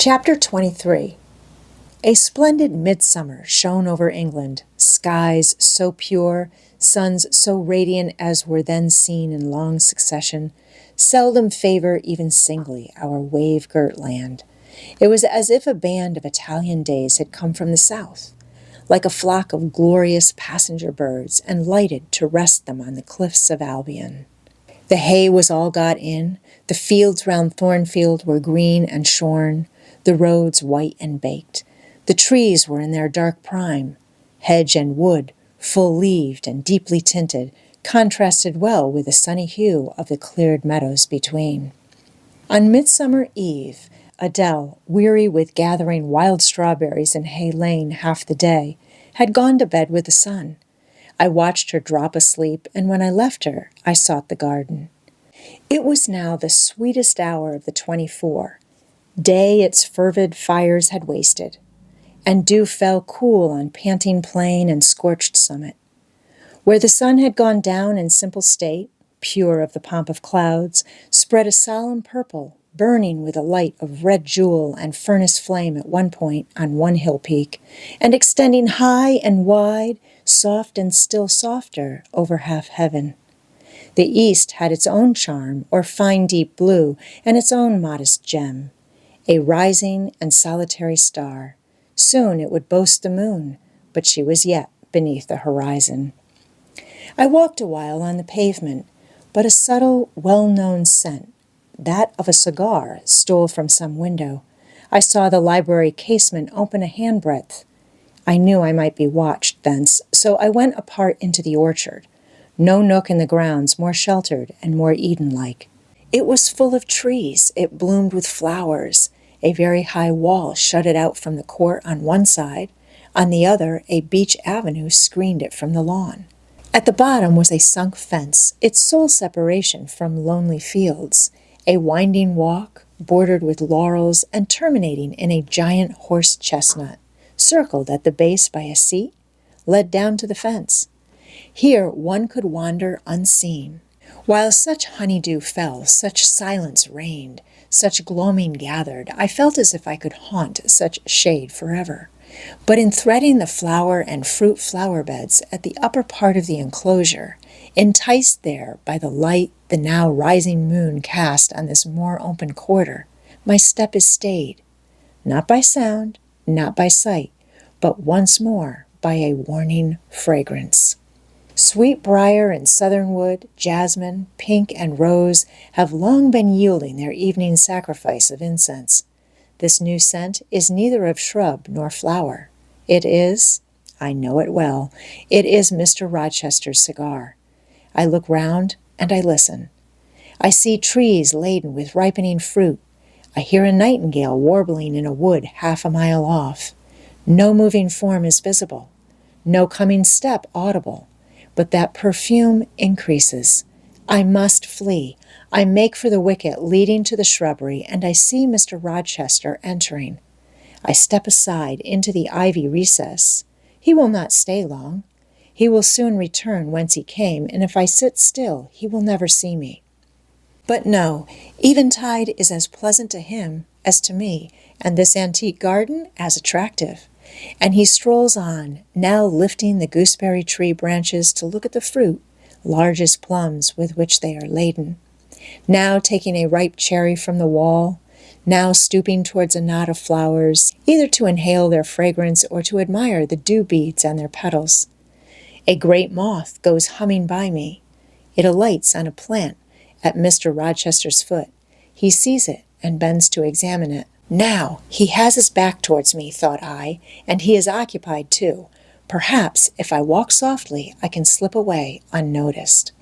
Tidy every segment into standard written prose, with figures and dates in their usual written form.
Chapter 23. A splendid midsummer shone over England, skies so pure, suns so radiant as were then seen in long succession, seldom favor even singly our wave-girt land. It was as if a band of Italian days had come from the south, like a flock of glorious passenger birds, and lighted to rest them on the cliffs of Albion. The hay was all got in, the fields round Thornfield were green and shorn, the roads white and baked. The trees were in their dark prime. Hedge and wood, full-leaved and deeply tinted, contrasted well with the sunny hue of the cleared meadows between. On Midsummer Eve, Adele, weary with gathering wild strawberries in Hay Lane half the day, had gone to bed with the sun. I watched her drop asleep, and when I left her, I sought the garden. It was now the sweetest hour of the 24. Day its fervid fires had wasted, and dew fell cool on panting plain and scorched summit. Where the sun had gone down in simple state, pure of the pomp of clouds, spread a solemn purple, burning with a light of red jewel and furnace flame at one point on one hill peak, and extending high and wide, soft and still softer, over half heaven. The east had its own charm, or fine deep blue, and its own modest gem, a rising and solitary star. Soon it would boast the moon, but she was yet beneath the horizon. I walked a while on the pavement, but a subtle, well-known scent, that of a cigar, stole from some window. I saw the library casement open a handbreadth. I knew I might be watched thence, so I went apart into the orchard. No nook in the grounds more sheltered and more Eden-like. It was full of trees, it bloomed with flowers. A very high wall shut it out from the court on one side. On the other, a beech avenue screened it from the lawn. At the bottom was a sunk fence, its sole separation from lonely fields, a winding walk, bordered with laurels and terminating in a giant horse chestnut, circled at the base by a seat, led down to the fence. Here one could wander unseen. While such honeydew fell, such silence reigned, such gloaming gathered, I felt as if I could haunt such shade forever. But in threading the flower and fruit flower beds at the upper part of the enclosure, enticed there by the light the now rising moon cast on this more open quarter, my step is stayed, not by sound, not by sight, but once more by a warning fragrance. Sweet briar and southernwood, jasmine, pink, and rose have long been yielding their evening sacrifice of incense. This new scent is neither of shrub nor flower. It is, I know it well, it is Mr. Rochester's cigar. I look round and I listen. I see trees laden with ripening fruit. I hear a nightingale warbling in a wood half a mile off. No moving form is visible, no coming step audible. But that perfume increases. I must flee. I make for the wicket leading to the shrubbery, and I see Mr. Rochester entering. I step aside into the ivy recess. He will not stay long. He will soon return whence he came, and if I sit still, he will never see me. But no, eventide is as pleasant to him as to me, and this antique garden as attractive. And he strolls on, now lifting the gooseberry tree branches to look at the fruit, large as plums, with which they are laden, now taking a ripe cherry from the wall, now stooping towards a knot of flowers, either to inhale their fragrance or to admire the dew beads on their petals. A great moth goes humming by me. It alights on a plant at Mr. Rochester's foot. He sees it and bends to examine it. Now, he has his back towards me, thought I, and he is occupied too. Perhaps, if I walk softly, I can slip away unnoticed.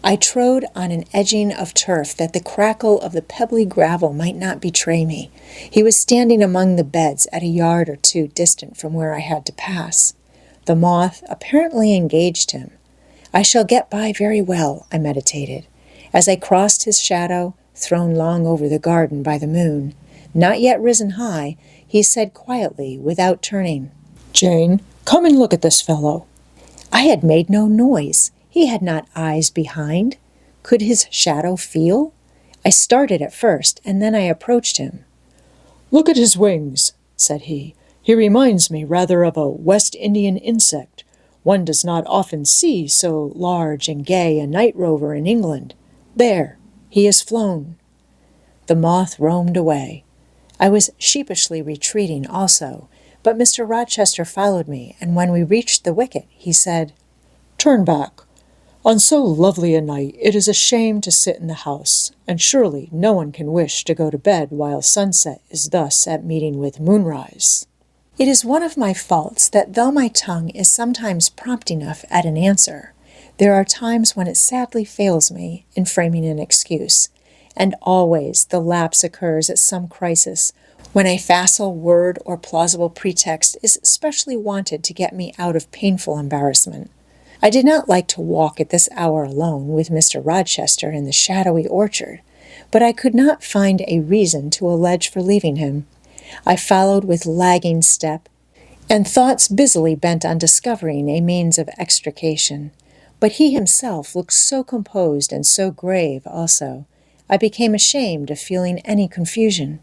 I trode on an edging of turf that the crackle of the pebbly gravel might not betray me. He was standing among the beds at a yard or two distant from where I had to pass. The moth apparently engaged him. I shall get by very well, I meditated, as I crossed his shadow, thrown long over the garden by the moon. Not yet risen high, he said quietly, without turning, "Jane, come and look at this fellow." I had made no noise. He had not eyes behind. Could his shadow feel? I started at first, and then I approached him. "Look at his wings," said he. "He reminds me rather of a West Indian insect. One does not often see so large and gay a night rover in England. There, he has flown." The moth roamed away. I was sheepishly retreating also, but Mr. Rochester followed me, and when we reached the wicket, he said, "Turn back. On so lovely a night it is a shame to sit in the house, and surely no one can wish to go to bed while sunset is thus at meeting with moonrise." It is one of my faults that though my tongue is sometimes prompt enough at an answer, there are times when it sadly fails me in framing an excuse, and always the lapse occurs at some crisis, when a facile word or plausible pretext is specially wanted to get me out of painful embarrassment. I did not like to walk at this hour alone with Mr. Rochester in the shadowy orchard, but I could not find a reason to allege for leaving him. I followed with lagging step, and thoughts busily bent on discovering a means of extrication. But he himself looked so composed and so grave also, I became ashamed of feeling any confusion.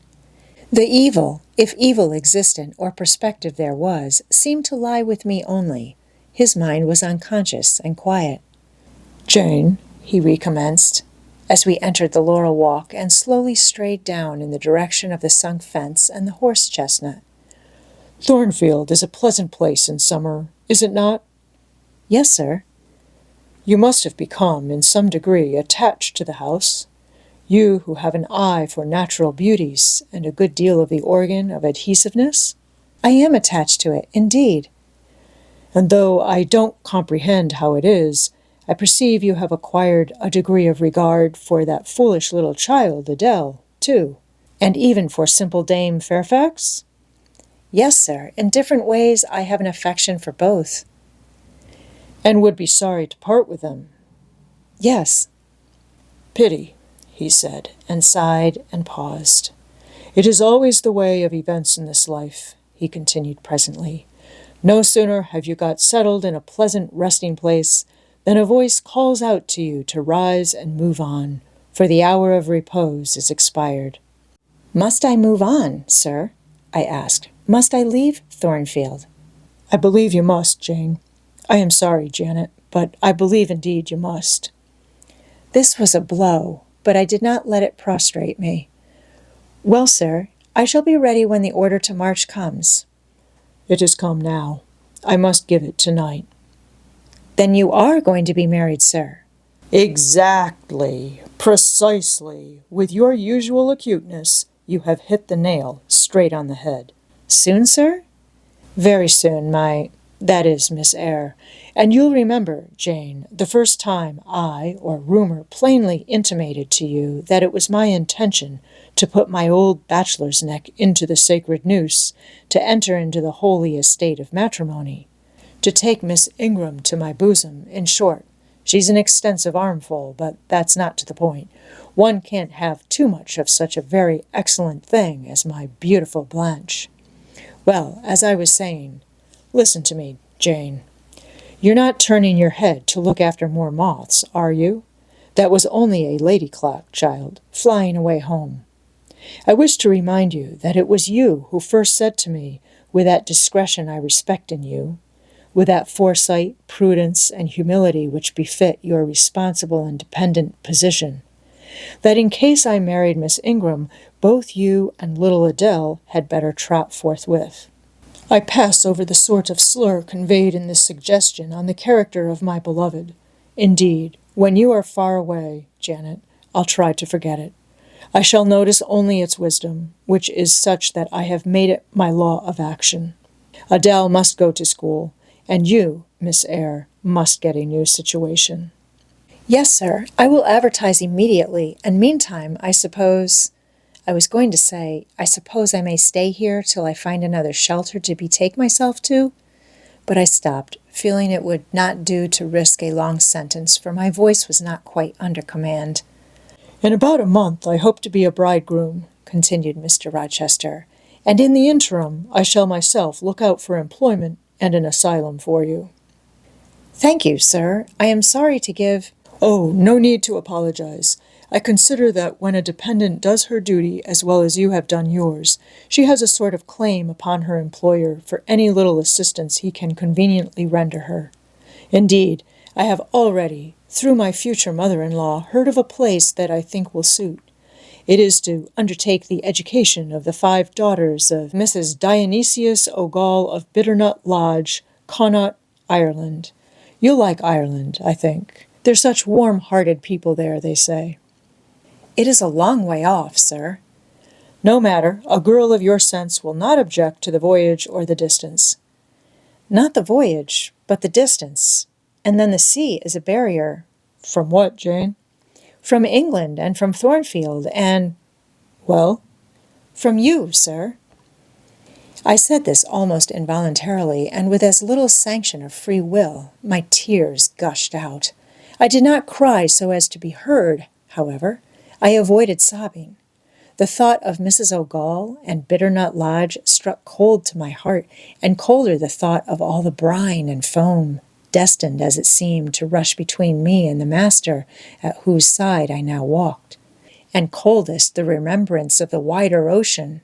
The evil, if evil existent or perspective there was, seemed to lie with me only. His mind was unconscious and quiet. "Jane," he recommenced, as we entered the laurel walk and slowly strayed down in the direction of the sunk fence and the horse-chestnut. "Thornfield is a pleasant place in summer, is it not?" "Yes, sir." "You must have become, in some degree, attached to the house. You who have an eye for natural beauties and a good deal of the organ of adhesiveness?" "I am attached to it, indeed." "And though I don't comprehend how it is, I perceive you have acquired a degree of regard for that foolish little child, Adele, too, and even for simple Dame Fairfax?" "Yes, sir. In different ways I have an affection for both." "And would be sorry to part with them?" "Yes." "Pity," he said, and sighed and paused. "It is always the way of events in this life," he continued presently. "No sooner have you got settled in a pleasant resting place than a voice calls out to you to rise and move on, for the hour of repose is expired." "Must I move on, sir?" I asked. "Must I leave Thornfield?" "I believe you must, Jane. I am sorry, Janet, but I believe indeed you must." This was a blow, but I did not let it prostrate me. "Well, sir, I shall be ready when the order to march comes." "It has come now. I must give it tonight." "Then you are going to be married, sir?" "Exactly, precisely. With your usual acuteness, you have hit the nail straight on the head." "Soon, sir?" "Very soon, that is, Miss Eyre. And you'll remember, Jane, the first time I, or rumor, plainly intimated to you that it was my intention to put my old bachelor's neck into the sacred noose, to enter into the holy estate of matrimony, to take Miss Ingram to my bosom, in short. She's an extensive armful, but that's not to the point. One can't have too much of such a very excellent thing as my beautiful Blanche. Well, as I was saying, listen to me, Jane. You're not turning your head to look after more moths, are you? That was only a lady clock, child, flying away home. I wish to remind you that it was you who first said to me, with that discretion I respect in you, with that foresight, prudence, and humility which befit your responsible and dependent position, that in case I married Miss Ingram, both you and little Adele had better trot forthwith. I pass over the sort of slur conveyed in this suggestion on the character of my beloved. Indeed, when you are far away, Janet, I'll try to forget it. I shall notice only its wisdom, which is such that I have made it my law of action. Adele must go to school, and you, Miss Eyre, must get a new situation." "Yes, sir, I will advertise immediately, and meantime, I suppose I may stay here till I find another shelter to betake myself to?" But I stopped, feeling it would not do to risk a long sentence, for my voice was not quite under command. "In about a month I hope to be a bridegroom," continued Mr. Rochester, "and in the interim I shall myself look out for employment and an asylum for you." "Thank you, sir. I am sorry to give—" Oh, no need to apologize. I consider that when a dependent does her duty as well as you have done yours, she has a sort of claim upon her employer for any little assistance he can conveniently render her. Indeed, I have already, through my future mother-in-law, heard of a place that I think will suit. It is to undertake the education of the 5 daughters of Mrs. Dionysius O'Gall of Bitternut Lodge, Connaught, Ireland. You'll like Ireland, I think. They're such warm-hearted people there, they say. It is a long way off, sir. No matter, a girl of your sense will not object to the voyage or the distance. Not the voyage, but the distance. And then the sea is a barrier. From what, Jane? From England and from Thornfield and— Well? From you, sir. I said this almost involuntarily, and with as little sanction of free will. My tears gushed out. I did not cry so as to be heard, however. I avoided sobbing. The thought of Mrs. O'Gall and Bitternut Lodge struck cold to my heart, and colder the thought of all the brine and foam, destined, as it seemed, to rush between me and the master at whose side I now walked, and coldest the remembrance of the wider ocean.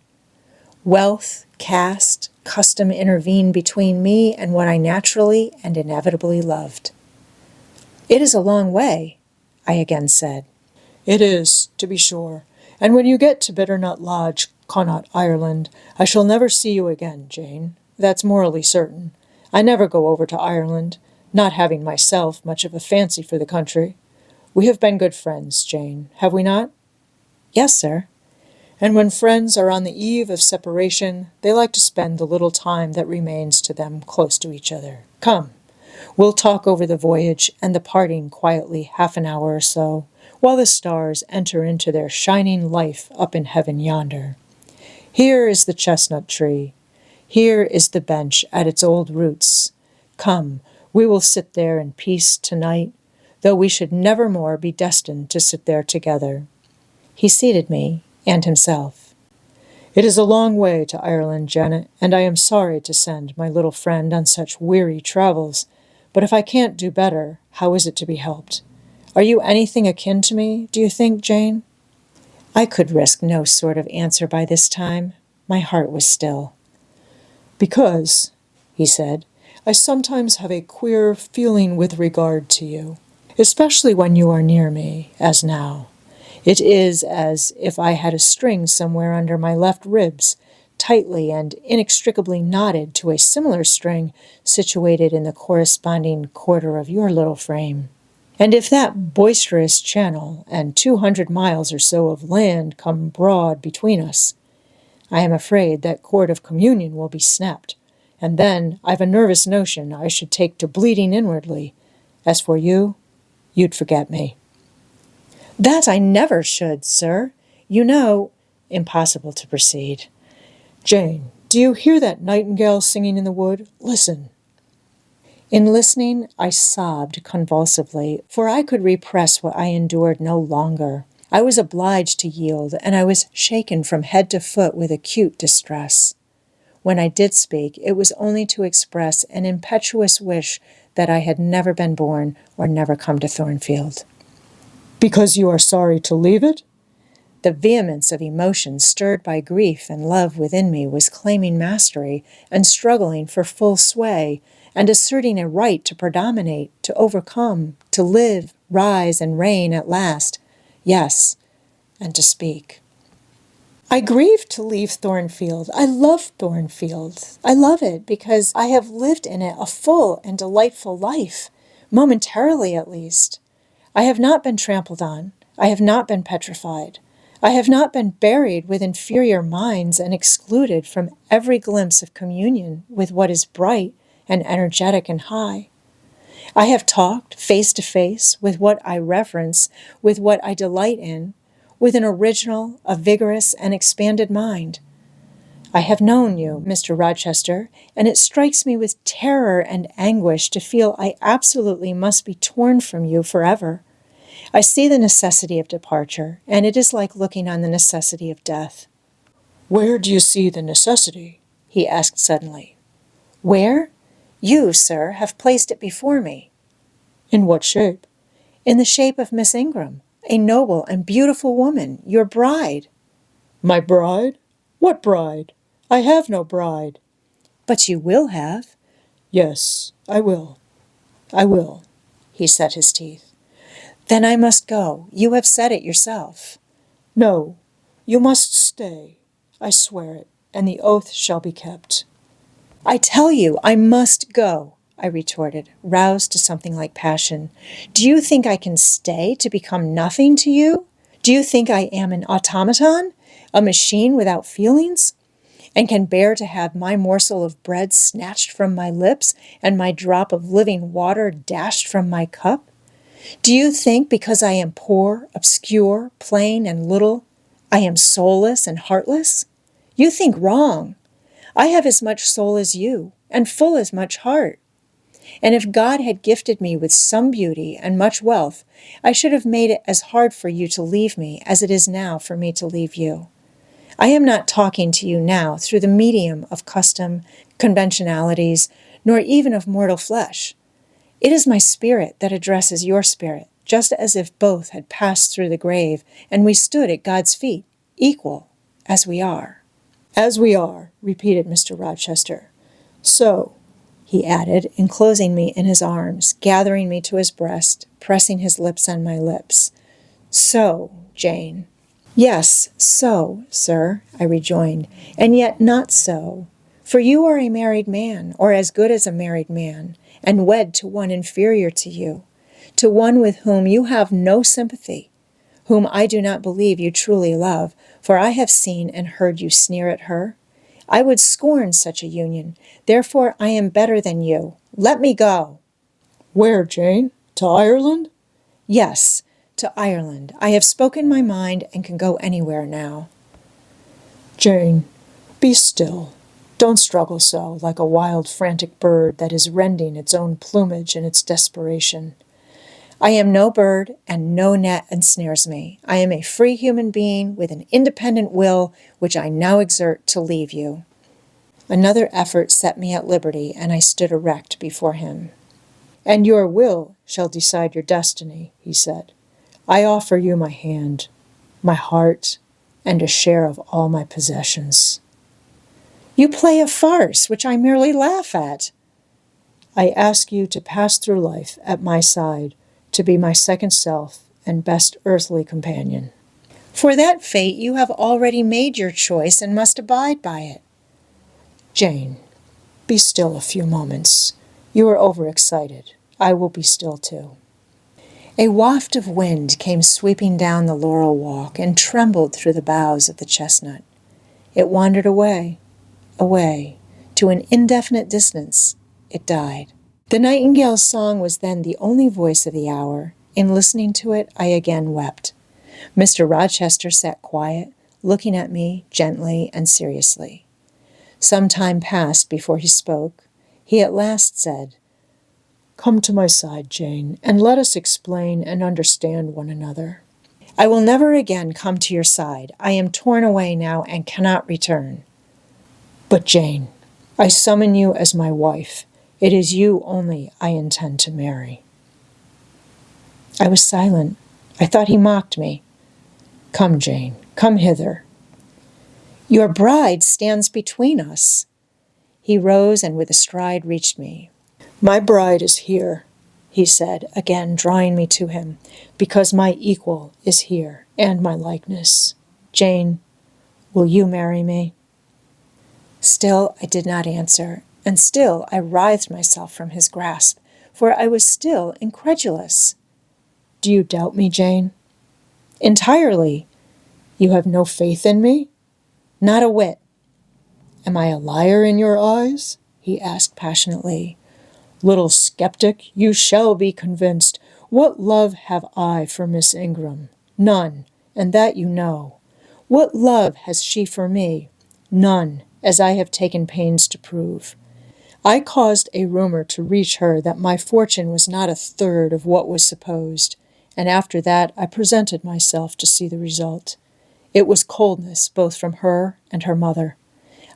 Wealth, caste, custom intervened between me and what I naturally and inevitably loved. It is a long way, I again said. It is, to be sure. And when you get to Bitternut Lodge, Connaught, Ireland, I shall never see you again, Jane. That's morally certain. I never go over to Ireland, not having myself much of a fancy for the country. We have been good friends, Jane, have we not? Yes, sir. And when friends are on the eve of separation, they like to spend the little time that remains to them close to each other. Come, we'll talk over the voyage and the parting quietly half an hour or so, while the stars enter into their shining life up in heaven yonder. Here is the chestnut tree. Here is the bench at its old roots. Come, we will sit there in peace tonight, though we should never more be destined to sit there together. He seated me, and himself. It is a long way to Ireland, Janet, and I am sorry to send my little friend on such weary travels, but if I can't do better, how is it to be helped? Are you anything akin to me, do you think, Jane? I could risk no sort of answer by this time. My heart was still. Because, he said, I sometimes have a queer feeling with regard to you, especially when you are near me, as now. It is as if I had a string somewhere under my left ribs, tightly and inextricably knotted to a similar string situated in the corresponding quarter of your little frame. And if that boisterous channel and 200 miles or so of land come broad between us, I am afraid that cord of communion will be snapped, and then I've a nervous notion I should take to bleeding inwardly. As for you, you'd forget me. That I never should, sir. You know— Impossible to proceed. Jane, do you hear that nightingale singing in the wood? Listen. In listening, I sobbed convulsively, for I could repress what I endured no longer. I was obliged to yield, and I was shaken from head to foot with acute distress. When I did speak, it was only to express an impetuous wish that I had never been born or never come to Thornfield. Because you are sorry to leave it? The vehemence of emotion stirred by grief and love within me was claiming mastery and struggling for full sway, and asserting a right to predominate, to overcome, to live, rise, and reign at last. Yes, and to speak. I grieve to leave Thornfield. I love Thornfield. I love it because I have lived in it a full and delightful life, momentarily at least. I have not been trampled on. I have not been petrified. I have not been buried with inferior minds and excluded from every glimpse of communion with what is bright and energetic and high. I have talked face to face with what I reverence, with what I delight in, with an original, a vigorous, and expanded mind. I have known you, Mr. Rochester, and it strikes me with terror and anguish to feel I absolutely must be torn from you forever. I see the necessity of departure, and it is like looking on the necessity of death. Where do you see the necessity? He asked suddenly. Where? You, sir, have placed it before me. In what shape? In the shape of Miss Ingram, a noble and beautiful woman, your bride. My bride? What bride? I have no bride. But you will have. Yes, I will. I will. He set his teeth. Then I must go. You have said it yourself. No, you must stay. I swear it, and the oath shall be kept. I tell you, I must go, I retorted, roused to something like passion. Do you think I can stay to become nothing to you? Do you think I am an automaton, a machine without feelings, and can bear to have my morsel of bread snatched from my lips and my drop of living water dashed from my cup? Do you think because I am poor, obscure, plain, and little, I am soulless and heartless? You think wrong. I have as much soul as you, and full as much heart. And if God had gifted me with some beauty and much wealth, I should have made it as hard for you to leave me as it is now for me to leave you. I am not talking to you now through the medium of custom, conventionalities, nor even of mortal flesh. It is my spirit that addresses your spirit, just as if both had passed through the grave and we stood at God's feet, equal as we are. As we are, repeated Mr. Rochester. So, he added, enclosing me in his arms, gathering me to his breast, pressing his lips on my lips. So, Jane. Yes, so, sir, I rejoined, and yet not so. For you are a married man, or as good as a married man, and wed to one inferior to you, to one with whom you have no sympathy, whom I do not believe you truly love, for I have seen and heard you sneer at her. I would scorn such a union. Therefore I am better than you. Let me go. Where, Jane? To Ireland? Yes, to Ireland. I have spoken my mind and can go anywhere now. Jane, be still. Don't struggle so, like a wild, frantic bird that is rending its own plumage in its desperation. I am no bird, and no net ensnares me. I am a free human being with an independent will, which I now exert to leave you. Another effort set me at liberty, and I stood erect before him. And your will shall decide your destiny, he said. I offer you my hand, my heart, and a share of all my possessions. You play a farce, which I merely laugh at. I ask you to pass through life at my side, to be my second self and best earthly companion. For that fate you have already made your choice and must abide by it. Jane, be still a few moments. You are overexcited. I will be still too. A waft of wind came sweeping down the laurel walk and trembled through the boughs of the chestnut. It wandered away, away, to an indefinite distance. It died. The nightingale's song was then the only voice of the hour. In listening to it, I again wept. Mr. Rochester sat quiet, looking at me gently and seriously. Some time passed before he spoke. He at last said, Come to my side, Jane, and let us explain and understand one another. I will never again come to your side. I am torn away now and cannot return. But, Jane, I summon you as my wife. It is you only I intend to marry. I was silent. I thought he mocked me. Come, Jane, come hither. Your bride stands between us. He rose and with a stride reached me. My bride is here, he said, again drawing me to him, because my equal is here, and my likeness. Jane, will you marry me? Still I did not answer, and still I writhed myself from his grasp, for I was still incredulous. Do you doubt me, Jane? Entirely. You have no faith in me? Not a whit. Am I a liar in your eyes? He asked passionately. Little skeptic, you shall be convinced. What love have I for Miss Ingram? None, and that you know. What love has she for me? None, as I have taken pains to prove. I caused a rumor to reach her that my fortune was not a third of what was supposed, and after that I presented myself to see the result. It was coldness both from her and her mother.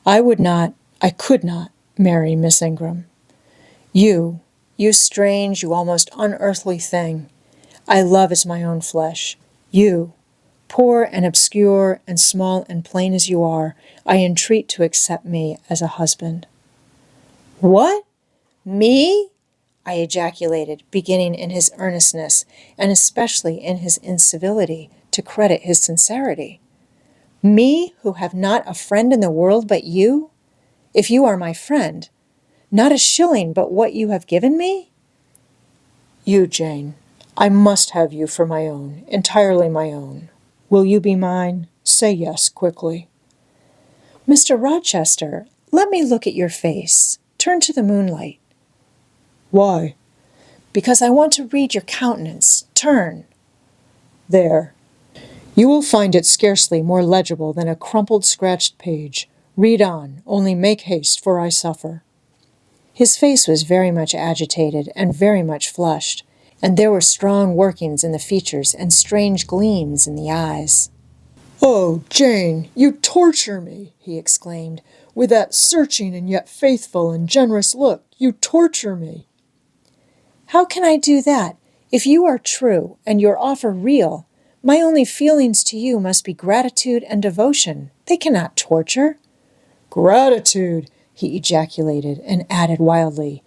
I could not marry Miss Ingram. You strange, you almost unearthly thing, I love as my own flesh. You, poor and obscure and small and plain as you are, I entreat to accept me as a husband." "What? Me?" I ejaculated, beginning in his earnestness, and especially in his incivility, to credit his sincerity. "Me, who have not a friend in the world but you? If you are my friend, not a shilling but what you have given me?" "You, Jane. I must have you for my own, entirely my own. Will you be mine? Say yes, quickly." "Mr. Rochester, let me look at your face. Turn to the moonlight." "Why?" "Because I want to read your countenance. Turn." "There. You will find it scarcely more legible than a crumpled, scratched page. Read on, only make haste, for I suffer." His face was very much agitated and very much flushed, and there were strong workings in the features and strange gleams in the eyes. "Oh, Jane, you torture me," he exclaimed, "with that searching and yet faithful and generous look. You torture me." "How can I do that? If you are true and your offer real, my only feelings to you must be gratitude and devotion. They cannot torture." "Gratitude!" he ejaculated, and added wildly,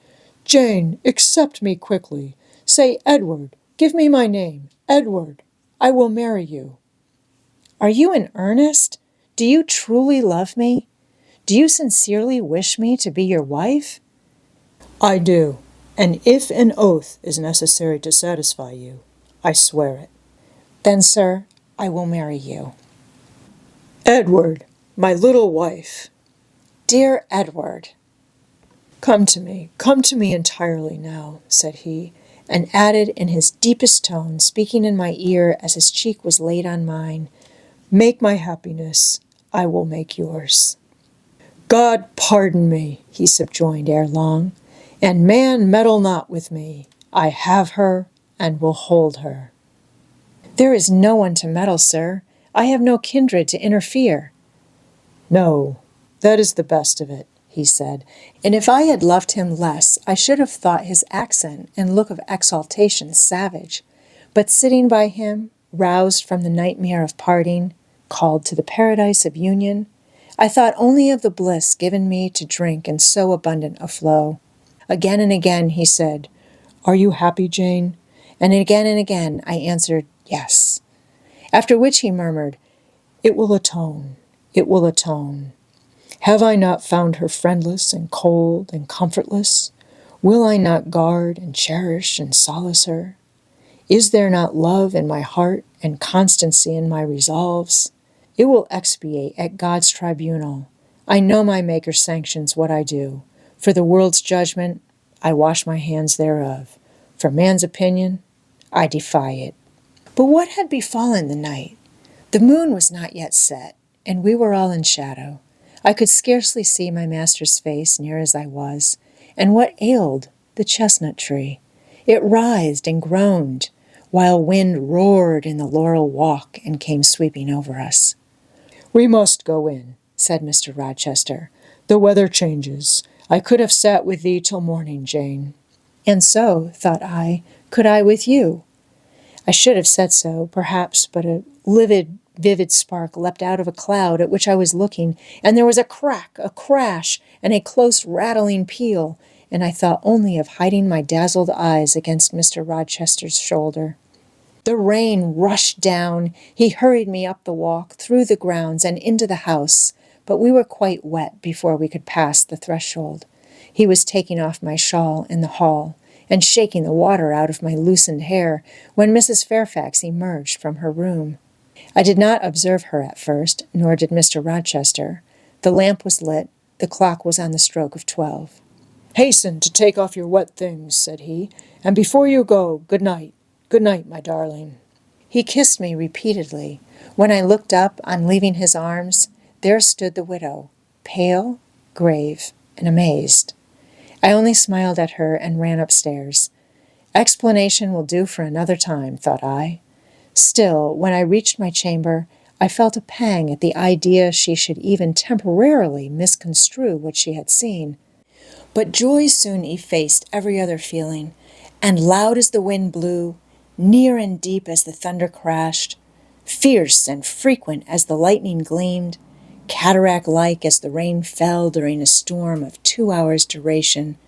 "Jane, accept me quickly. Say Edward. Give me my name, Edward. I will marry you." "Are you in earnest? Do you truly love me? Do you sincerely wish me to be your wife?" "I do, and if an oath is necessary to satisfy you, I swear it." "Then, sir, I will marry you." "Edward, my little wife." "Dear Edward." Come to me entirely now," said he, and added in his deepest tone, speaking in my ear as his cheek was laid on mine, "Make my happiness, I will make yours." "God pardon me," he subjoined ere long, "and man meddle not with me. I have her, and will hold her." "There is no one to meddle, sir. I have no kindred to interfere." "No, that is the best of it," he said, and if I had loved him less, I should have thought his accent and look of exaltation savage. But sitting by him, roused from the nightmare of parting, called to the paradise of union, I thought only of the bliss given me to drink in so abundant a flow. Again and again he said, "Are you happy, Jane?" And again I answered, "Yes." After which he murmured, "It will atone, it will atone. Have I not found her friendless and cold and comfortless? Will I not guard and cherish and solace her? Is there not love in my heart and constancy in my resolves? It will expiate at God's tribunal. I know my Maker sanctions what I do. For the world's judgment, I wash my hands thereof. For man's opinion, I defy it." But what had befallen the night? The moon was not yet set, and we were all in shadow. I could scarcely see my master's face, near as I was. And what ailed the chestnut tree? It writhed and groaned, while wind roared in the laurel walk and came sweeping over us. "We must go in," said Mr. Rochester. "The weather changes. I could have sat with thee till morning, Jane." And so, thought I, could I with you. I should have said so, perhaps, but a vivid spark leapt out of a cloud at which I was looking, and there was a crack, a crash, and a close rattling peal, and I thought only of hiding my dazzled eyes against Mr. Rochester's shoulder. The rain rushed down. He hurried me up the walk, through the grounds, and into the house, but we were quite wet before we could pass the threshold. He was taking off my shawl in the hall, and shaking the water out of my loosened hair, when Mrs. Fairfax emerged from her room. I did not observe her at first, nor did Mr. Rochester. The lamp was lit. The clock was on the stroke of 12. "Hasten to take off your wet things," said he, "and before you go, good night. Good night, my darling." He kissed me repeatedly. When I looked up, on leaving his arms, there stood the widow, pale, grave, and amazed. I only smiled at her and ran upstairs. Explanation will do for another time, thought I. Still, when I reached my chamber, I felt a pang at the idea she should even temporarily misconstrue what she had seen. But joy soon effaced every other feeling, and loud as the wind blew, near and deep as the thunder crashed, fierce and frequent as the lightning gleamed, cataract-like as the rain fell during a storm of 2 hours' duration,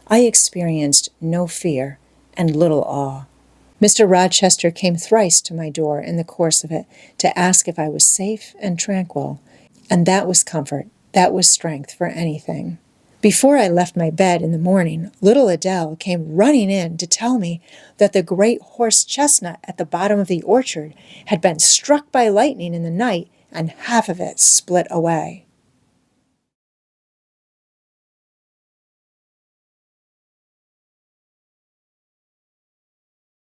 I experienced no fear and little awe. Mr. Rochester came thrice to my door in the course of it to ask if I was safe and tranquil, and that was comfort, that was strength for anything. Before I left my bed in the morning, little Adele came running in to tell me that the great horse chestnut at the bottom of the orchard had been struck by lightning in the night and half of it split away.